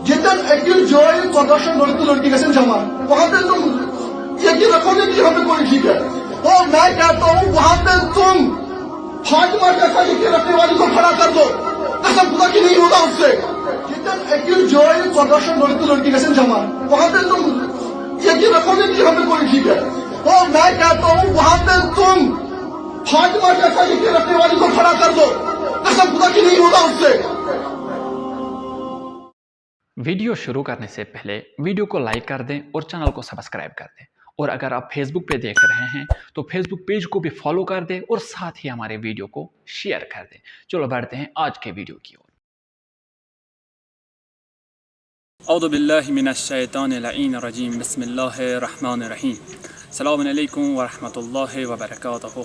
जितन एक जॉय 1400 लड़की गए जमा, वहां पे तुम यकीन रखोगे कि हमें कोई ठीक है। और मैं कहता हूँ वहां पे तुम फातिमा जैसा यकीन रखने वाली को खड़ा कर दो, कसम खुदा की नहीं होगा उससे। जितन एक जॉय 1400 लड़की गए जमा, वहां पे तुम यकीन रखोगे कि हमें कोई ठीक है। और मैं कहता हूँ वहां पे तुम फातिमा जैसा यकीन रखने वाली को खड़ा कर दो, कसम खुदा की नहीं होगा उससे। वीडियो शुरू करने से पहले वीडियो को लाइक कर दें और चैनल को सब्सक्राइब कर दें। और अगर आप फेसबुक पे देख रहे हैं तो फेसबुक पेज को भी फॉलो कर दें और साथ ही हमारे वीडियो को शेयर कर दें। चलो बढ़ते हैं आज के वीडियो की ओर। औज़ु बिल्लाहि मिनश शैतानिर रजीम, बिस्मिल्लाहिर रहमानिर रहीम। अस्सलामु अलैकुम व रहमतुल्लाहि व बरकातुहू।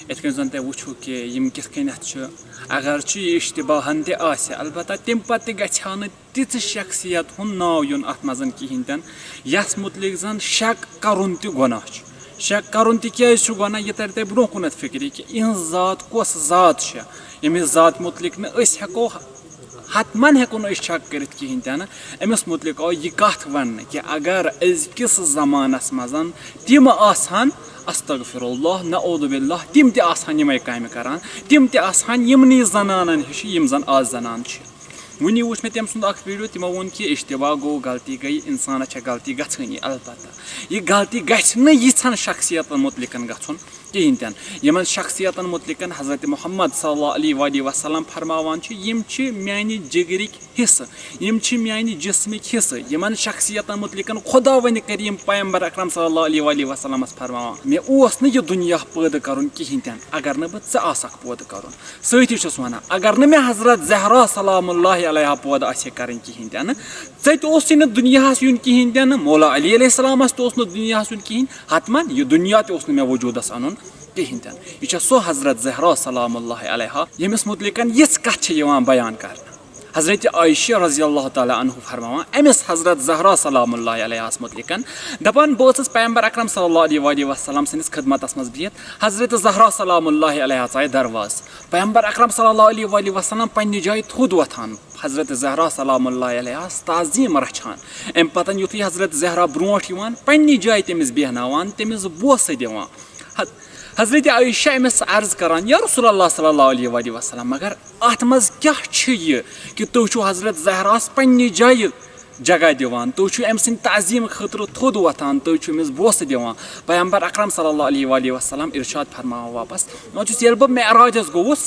इतकन जन ते वुचो कि यम किस कन्यत छ अगर च इश्तिबाहन ते आसे अलबत्ता तम पत गछा न तिथ शख्सियत हुन नाव युन अत मजन किहिन तन यस मुतलिक जन शक करुन ते गुनाह छ। शक करुन ते क्या छ गुनाह, ये तर ते ब्रो कुनत फिक्री कि इन जात कोस जात छ, यमिस जात मुतलिक न अस हेको हतमन हेको न शक करित किहिन तन। अमिस मुतलिक आओ यह कथ वन कि अगर अजकिस जमानस मजन तिम आसान अस्तगफिरुल्लाह नऊज़ु बिल्लाह तिम ते आसान यमे काम करान, तिम ते आसान यमनी जनानन हिश यम जन आज जनान छ। वनी वुच मे तम सुंद अख वीडियो तिमो वोन कि इश्तिबा गो, गलती गई, इंसान छ गलती गछनी, अलबत्ता यह गलती गछ न यिछन शख्सियतन मुतलिकन गछुन कहिन तन। यमन शख्सियतन मुतलिकन हजरत मोहम्मद सल्लल्लाहु अलैहि वसल्लम फरमावान छ यम छ म्यानि जिगरिक हिस्स, यम छ म्यानि जिस्मिक हिस्स। यमन शख्सियतन मुतलिकन खुदा वन करीम पैगंबर अकरम सल्लल्लाहु अलैहि वसल्लम फरमावान मे ओस न यह दुनिया पैदा करन कहिन तन अगर न ब च आसक पैदा करन। सती छस वना अगर न मे हजरत ज़हरा सलामुल्लाह अलैहा पैदा आसे करन कहिन तन, च ओस न दुनियास युन कहिन तन, मौला अली अलैहिस्सलाम तो ओस न दुनियास युन कहिन, हतमन यह दुनिया ते ओस न मे वजूदस अनुन कहिन तन। यह सो हजरत ज़हरा सलामुल्लाह अलैहा यमिस मुतलिकन यिस कथ बयान कर। हजरत आयशा रज़ियल्लाहु ताला अन्हु फरमावान अमिस हजरत ज़हरा सलामुल्लाह अलैहा मुतलिकन दपान बस पैगंबर अकरम सल्लल्लाहु अलैहि वसल्लम सनिस खिदमतस मज बिहत। हजरत ज़हरा सलामुल्लाह अलैहा आए दरवाज, पैगंबर अकरम सल्लल्लाहु अलैहि वसल्लम पन्ने जाय थोद वथान, हजरत ज़हरा सलामुल्लाह अलैहा ताज़ीम रछान। अम पतन युथी हजरत ज़हरा ब्रोट यवान पन्ने जाय तमिस बेहनावान, तमिस बोस दिवान। हजरत आयशा अमिस अर्ज करान या रसूलल्लाह सल्लल्लाहु अलैहि वसल्लम मगर अत मज क्या यह कि तुम हजरत ज़हरास पन्ने जाय जगह दिवान, तुम अम सद ताज़ीम खतर थोद वथान, तुम अमिस बोस दिवान। पैगंबर अकरम सल्लल्लाहु अलैहि वसल्लम इरशाद फरमावान वापस ये बह मेराजस गोवुस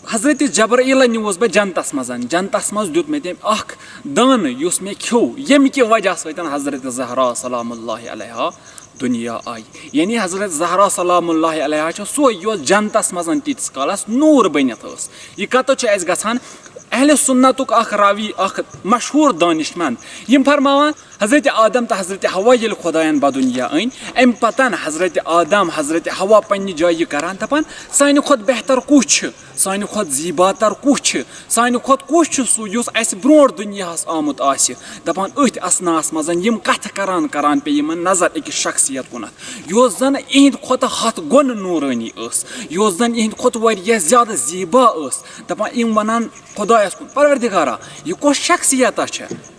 हजरत जबरईल न्यूस बह जनतस मजन, जनतस मज दुत मे तम अख दान युस मे खो, यम कि वजह सतन हजरत ज़हरा सलामुल्लाह अलैहा दुनिया आई। यानी हजरत ज़हरा सलामुल्लाह अलैहा सो योस जनतस मजन तीस कालस नूर बनित। यह कतो गसान अहले सुन्नतुक अख रावी अख मशहूर दानिशमंद यम फरमावान हजरत आदम तो हजरत हवा ये खुदायन बदुनिया अन अम पतन हजरत आदम हजरत हवा पन्ने जाय करान दपान सानि खुद बेहतर कुछ, सानि खुद जीबातर कुछ, सानि खुद कुछ सू युस अस ब्रोट दुनियास आमुत आसि। दपान अथ असनास मजन यम कथ करान करान पे यमन नजर अकिस शख्सियत कुनत योस जन इहद खुद हथ गुन नूरानी अस, योस जन इहद खुद वारिया ज्यादा जीबा अस। दपान यम वनान खुदायस कुन परवरदिगारा यह कस शख्सियत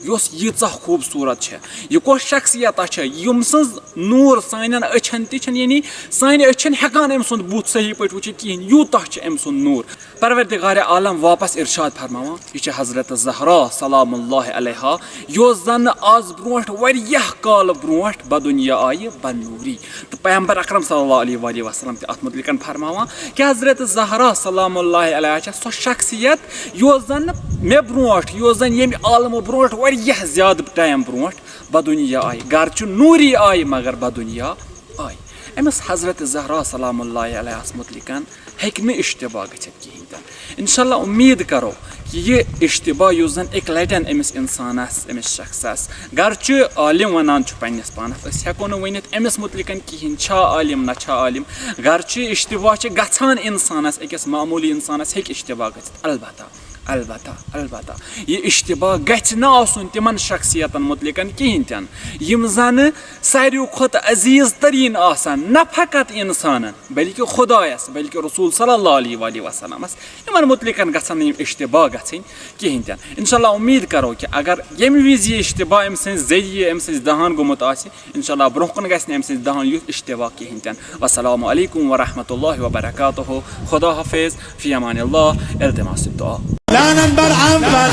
योस यीचा खूबसूरत है, यह कस शख्सियत यम सज नूर सान अछन तन, यानी सान अछन हेकान अम सुंद बुत सही पे वुचित कहीं यूता अम सुंद नूर। परवरदिगार आलम वापस इरशाद फरमावान यह हजरत ज़हरा सलामुल्लाह अलैहा योस जन आज ब्रोट वारियाह काल ब्रोट बदुनिया आई बनूरी। तो पैगंबर अकरम सल्लल्लाहु अलैहि वसल्लम ते अत मुतलिकन फरमावान कि हजरत ज़हरा सलामुल्लाह अलैहा सो शख्सियत योस जन मे ब्रोट योस जन यम आलम ब्रोट वारियाह ज्यादा टाइम ब्रोट बदुनिया आई, गर्च नूरी आई मगर बदुनिया आई। अमिस हजरत ज़हरा सलामुल्लाह अलैहा मुतलिकन हेक न इश्तिबा गछित कहिन तन। इंशाअल्लाह उम्मीद करो कि यह इश्तिबा युस जन एक लटन अमिस इंसानस अमिस शख्सस गर्च आलिम वनान पन्नस पानस अस हेको न वनित अमिस मुतलिकन कहिन छा आलिम न छा आलिम, गर्च इश्तिबा गछान इंसानस अकिस मामूली इंसानस हेक इश्तिबा गछित। अलबत्ता अलबत्ता ये इश्तिबाह गछ न आसुन तिमन शख्सियतन मुतलिकन कहीं तन यम जन सारियों खुद अजीज तरीन आसान न फकत इंसान बल्कि खुदायस बल्कि रसूल सल्लल्लाहु अलैहि वसल्लम यमन मुतलिकन गछन इश्तिबाह गछन कहीं तन इंशाल्लाह उम्मीद करो कि अगर यम विज ये इश्तिबाह अम जरिए अम दहान गुमुत आसि इंशाल्लाह ब्रोहकन गछ अम दहान युथ इश्तिबाह कहीं तन। वस्सलामु अलैकुम व रहमतुल्लाहि व बरकातुहू। खुदा हाफिज फी अमानिल्लाह। इल्तिमास दुआ। لعنت بر اول،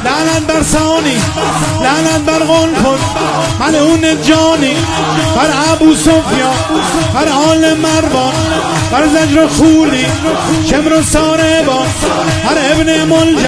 لعنت بر ثانی، لعنت بر غلفون ملعون جانی، بر ابو سفیان، بر آل مروان، بر زجر خولی، شمر و ساربان، بر ابن ملجم.